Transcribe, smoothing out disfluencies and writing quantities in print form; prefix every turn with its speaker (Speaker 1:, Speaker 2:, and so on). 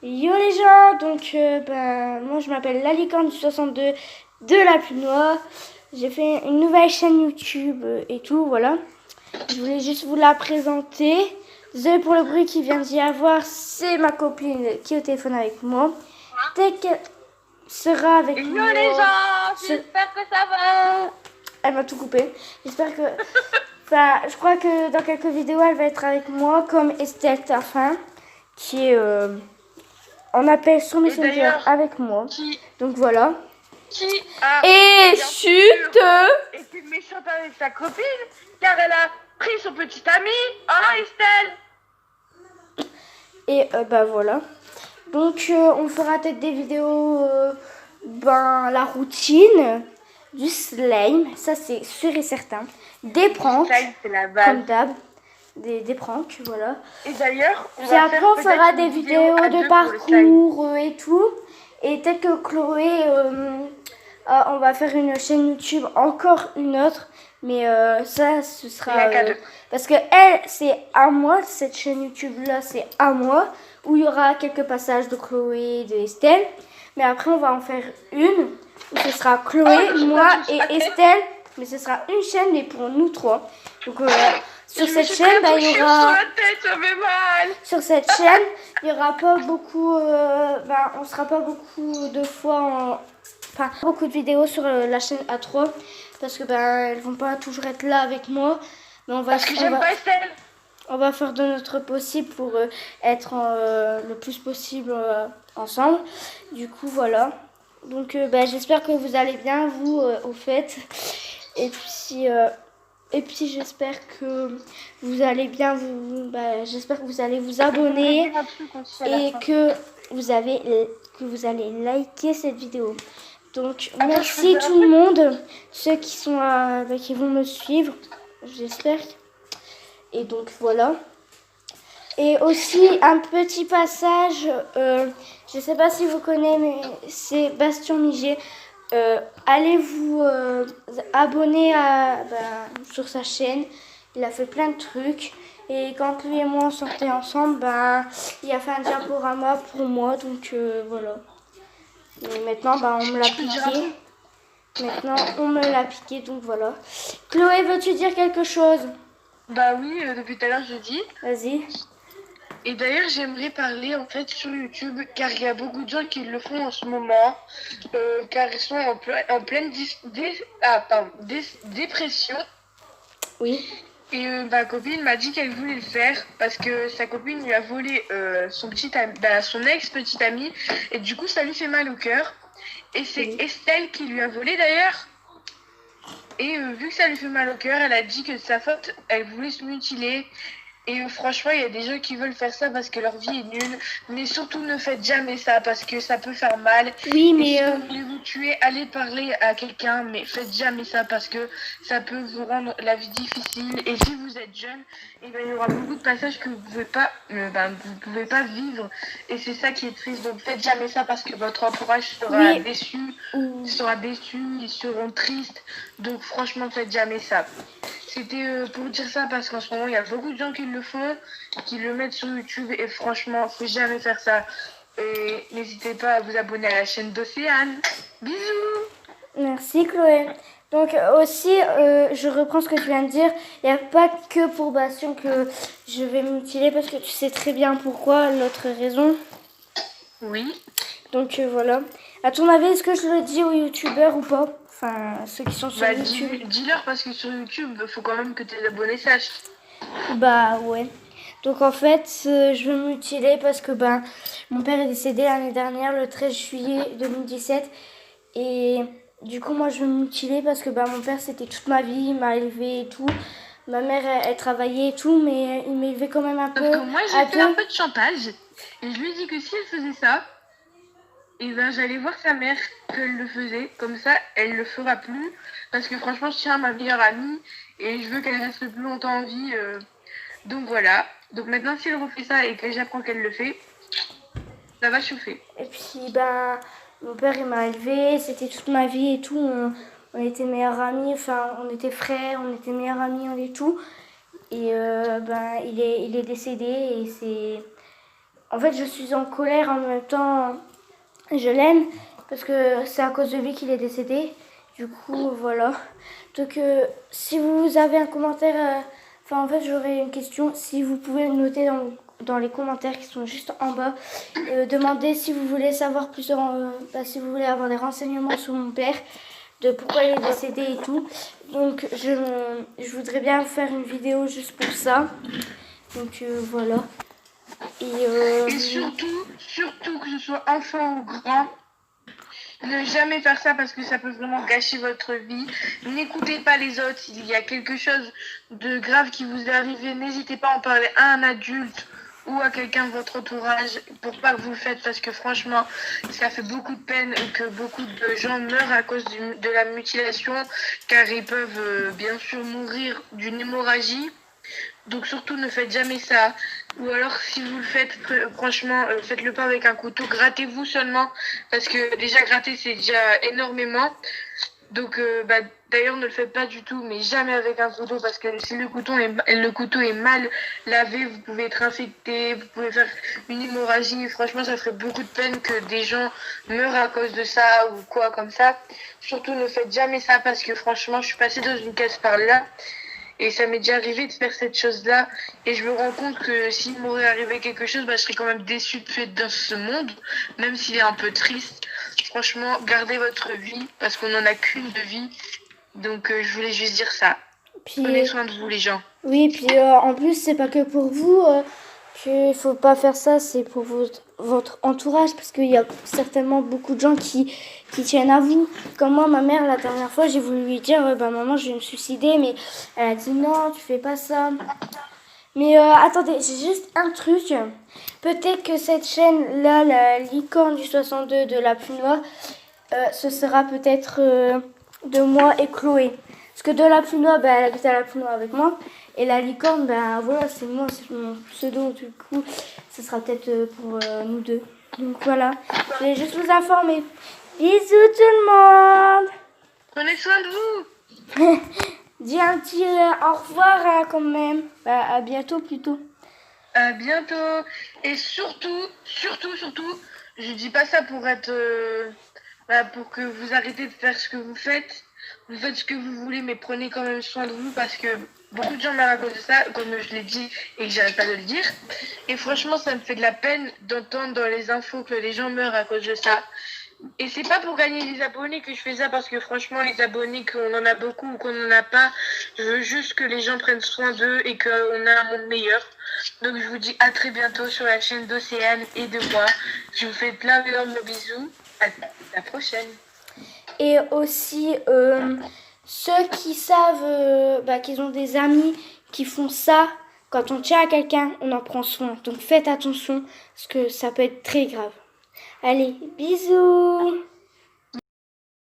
Speaker 1: Yo les gens, donc moi je m'appelle Lalicorne du 62 de La Pluie Noire. J'ai fait une nouvelle chaîne YouTube et tout, voilà. Je voulais juste vous la présenter. Désolée pour le bruit qui vient d'y avoir, c'est ma copine qui est au téléphone avec moi. Dès qu'elle sera avec
Speaker 2: Yo les
Speaker 1: moi,
Speaker 2: gens, j'espère que ça va.
Speaker 1: elle m'a tout coupé. J'espère que... Enfin, je crois que dans quelques vidéos, elle va être avec moi, comme Estelle Taffin, qui est... on appelle sur
Speaker 2: Et
Speaker 1: Messenger
Speaker 2: d'ailleurs,
Speaker 1: avec moi.
Speaker 2: qui,
Speaker 1: Donc voilà.
Speaker 2: qui a
Speaker 1: Et
Speaker 2: bien
Speaker 1: chut.
Speaker 2: sûr été méchante avec sa copine car elle a pris son petit ami. Ah Estelle.
Speaker 1: Et bah voilà. Donc on fera peut-être des vidéos, la routine, du slime, ça c'est sûr et certain. Des pranks,
Speaker 2: Slime, c'est la base.
Speaker 1: comme d'hab. Des pranks, voilà.
Speaker 2: Et d'ailleurs, on
Speaker 1: Puis
Speaker 2: va
Speaker 1: après
Speaker 2: faire
Speaker 1: on
Speaker 2: peut-être
Speaker 1: fera
Speaker 2: une
Speaker 1: des
Speaker 2: vidéo
Speaker 1: vidéos
Speaker 2: à
Speaker 1: de
Speaker 2: deux pour le slime.
Speaker 1: parcours et tout. Et peut-être que Chloé, on va faire une chaîne YouTube, encore une autre. Mais ça, ce
Speaker 2: Il n'y
Speaker 1: sera...
Speaker 2: a qu'à deux.
Speaker 1: parce que elle, c'est à moi, cette chaîne YouTube-là, c'est à moi. Où il y aura quelques passages de Chloé, de Estelle. Mais après, on va en faire une. Où ce sera Chloé, moi et Estelle. Mais ce sera une chaîne, mais pour nous trois. Donc sur cette chaîne, il y aura...
Speaker 2: Sur la tête, ça fait mal.
Speaker 1: Sur cette chaîne, il y aura pas beaucoup, on sera pas beaucoup de fois, enfin beaucoup de vidéos sur la chaîne A3 parce que elles vont pas toujours être là avec moi, mais
Speaker 2: Parce que j'aime pas Estelle.
Speaker 1: on va faire de notre possible pour être le plus possible ensemble. Du coup voilà. Donc j'espère que vous allez bien vous au fait. Et puis j'espère que vous allez bien j'espère que vous allez vous abonner et que vous allez liker cette vidéo. Donc merci tout le monde, ceux qui sont qui vont me suivre, j'espère. Et donc voilà. Et aussi un petit passage, je ne sais pas si vous connaissez, mais c'est Bastien Miget. Allez vous abonner sur sa chaîne. Il a fait plein de trucs. Et quand lui et moi on sortait ensemble, il a fait un diaporama pour moi. Donc voilà. Et maintenant, on me l'a piqué. Maintenant, on me l'a piqué. Donc voilà. Chloé, veux-tu dire quelque chose?
Speaker 2: Bah oui, depuis tout à l'heure je dis.
Speaker 1: Vas-y.
Speaker 2: Et d'ailleurs, j'aimerais parler en fait sur YouTube, car il y a beaucoup de gens qui le font en ce moment, car ils sont en pleine dépression.
Speaker 1: Oui.
Speaker 2: Et ma copine m'a dit qu'elle voulait le faire parce que sa copine lui a volé son ex-petit ami, et du coup ça lui fait mal au cœur. Et c'est Estelle qui lui a volé d'ailleurs. Et vu que ça lui fait mal au cœur, elle a dit que de sa faute, elle voulait se mutiler. Et franchement, il y a des gens qui veulent faire ça parce que leur vie est nulle. Mais surtout, ne faites jamais ça parce que ça peut faire mal.
Speaker 1: Oui,
Speaker 2: Et
Speaker 1: mais...
Speaker 2: si vous voulez vous tuer, allez parler à quelqu'un. Mais faites jamais ça parce que ça peut vous rendre la vie difficile. Et si vous êtes jeune, il y aura beaucoup de passages que vous pouvez pas vivre. Et c'est ça qui est triste. Donc faites jamais ça parce que votre entourage sera déçu. Ils seront tristes. Donc franchement, faites jamais ça. C'était pour dire ça parce qu'en ce moment, il y a beaucoup de gens qui le font, qui le mettent sur YouTube et franchement, faut jamais faire ça. Et n'hésitez pas à vous abonner à la chaîne d'Océane. Bisous.
Speaker 1: Merci Chloé. Donc aussi, je reprends ce que tu viens de dire. Il n'y a pas que pour Bastien que je vais mutiler parce que tu sais très bien pourquoi, l'autre raison.
Speaker 2: Oui.
Speaker 1: Donc voilà. À ton avis, est-ce que je le dis aux youtubeurs ou pas? Enfin, ceux qui sont sur YouTube.
Speaker 2: Dis-leur parce que sur YouTube, faut quand même que tes abonnés sachent.
Speaker 1: Bah ouais. Donc en fait, je veux me mutiler parce que mon père est décédé l'année dernière, le 13 juillet 2017. Et du coup, moi, je veux me mutiler parce que mon père, c'était toute ma vie, il m'a élevé et tout. Ma mère, elle travaillait et tout, mais il m'élevait quand même un peu.
Speaker 2: Sauf que moi, j'ai fait un peu de chantage. Et je lui ai dit que si elle faisait ça, et j'allais voir sa mère qu'elle le faisait. Comme ça, elle le fera plus. Parce que franchement, je tiens à ma meilleure amie. Et je veux qu'elle reste le plus longtemps en vie. Donc voilà. Donc maintenant, si elle refait ça et que j'apprends qu'elle le fait, ça va chauffer.
Speaker 1: Et puis, mon père, il m'a élevé, c'était toute ma vie et tout. On était meilleurs amis, enfin, on était frères, on était meilleurs amis et tout. Et il est décédé et en fait, je suis en colère en même temps, je l'aime parce que c'est à cause de lui qu'il est décédé. Du coup, voilà. Donc, si vous avez un commentaire, en fait, j'aurais une question. Si vous pouvez le noter dans les commentaires qui sont juste en bas, demandez si vous voulez savoir plus, si vous voulez avoir des renseignements sur mon père, de pourquoi il est décédé et tout. Donc, je voudrais bien faire une vidéo juste pour ça. Donc, voilà.
Speaker 2: Et surtout que ce soit enfant ou grand, ne jamais faire ça parce que ça peut vraiment gâcher votre vie. N'écoutez pas les autres. S'il y a quelque chose de grave qui vous est arrivé, n'hésitez pas à en parler à un adulte ou à quelqu'un de votre entourage pour pas que vous le faites parce que franchement, ça fait beaucoup de peine que beaucoup de gens meurent à cause de la mutilation car ils peuvent bien sûr mourir d'une hémorragie. Donc surtout ne faites jamais ça. Ou alors si vous le faites, franchement, faites-le pas avec un couteau. Grattez-vous seulement. Parce que déjà gratter c'est déjà énormément. Donc d'ailleurs ne le faites pas du tout, mais jamais avec un couteau. Parce que si le couteau est mal lavé, vous pouvez être infecté, vous pouvez faire une hémorragie. Franchement ça ferait beaucoup de peine que des gens meurent à cause de ça ou quoi comme ça. Surtout ne faites jamais ça parce que franchement je suis passée dans une caisse par là. Et ça m'est déjà arrivé de faire cette chose-là. Et je me rends compte que s'il m'aurait arrivé quelque chose, je serais quand même déçue de fait dans ce monde, même s'il est un peu triste. Franchement, gardez votre vie, parce qu'on n'en a qu'une de vie. Donc je voulais juste dire ça.
Speaker 1: Puis,
Speaker 2: Prenez soin de vous les gens.
Speaker 1: oui, puis en plus, c'est pas que pour vous qu'il faut pas faire ça, c'est pour votre entourage, parce qu'il y a certainement beaucoup de gens qui tiennent à vous. Comme moi, ma mère, la dernière fois, j'ai voulu lui dire, maman, je vais me suicider, mais elle a dit non, tu fais pas ça. Mais attendez, j'ai juste un truc. Peut-être que cette chaîne-là, la licorne du 62 de la pluie noire, ce sera peut-être de moi et Chloé. Parce que de la pluie noire, elle habite à la pluie noire avec moi. Et la licorne, voilà, c'est moi, c'est mon pseudo. Du coup, ce sera peut-être pour nous deux. Donc voilà, je voulais juste vous informer. Bisous tout le monde.
Speaker 2: Prenez soin de vous.
Speaker 1: Dis un petit au revoir quand même. À bientôt plutôt.
Speaker 2: À bientôt. Et surtout, je dis pas ça pour être... pour que vous arrêtez de faire ce que vous faites. Vous faites ce que vous voulez, mais prenez quand même soin de vous parce que beaucoup de gens meurent à cause de ça, comme je l'ai dit et que j'arrête pas de le dire. Et franchement, ça me fait de la peine d'entendre dans les infos que les gens meurent à cause de ça. Et c'est pas pour gagner des abonnés que je fais ça parce que franchement, les abonnés, qu'on en a beaucoup ou qu'on en a pas, je veux juste que les gens prennent soin d'eux et qu'on a un monde meilleur. Donc je vous dis à très bientôt sur la chaîne d'Océane et de moi. Je vous fais plein d'énormes bisous. À la prochaine.
Speaker 1: Et aussi, ceux qui savent qu'ils ont des amis qui font ça, quand on tient à quelqu'un, on en prend soin. Donc faites attention, parce que ça peut être très grave. Allez, bisous!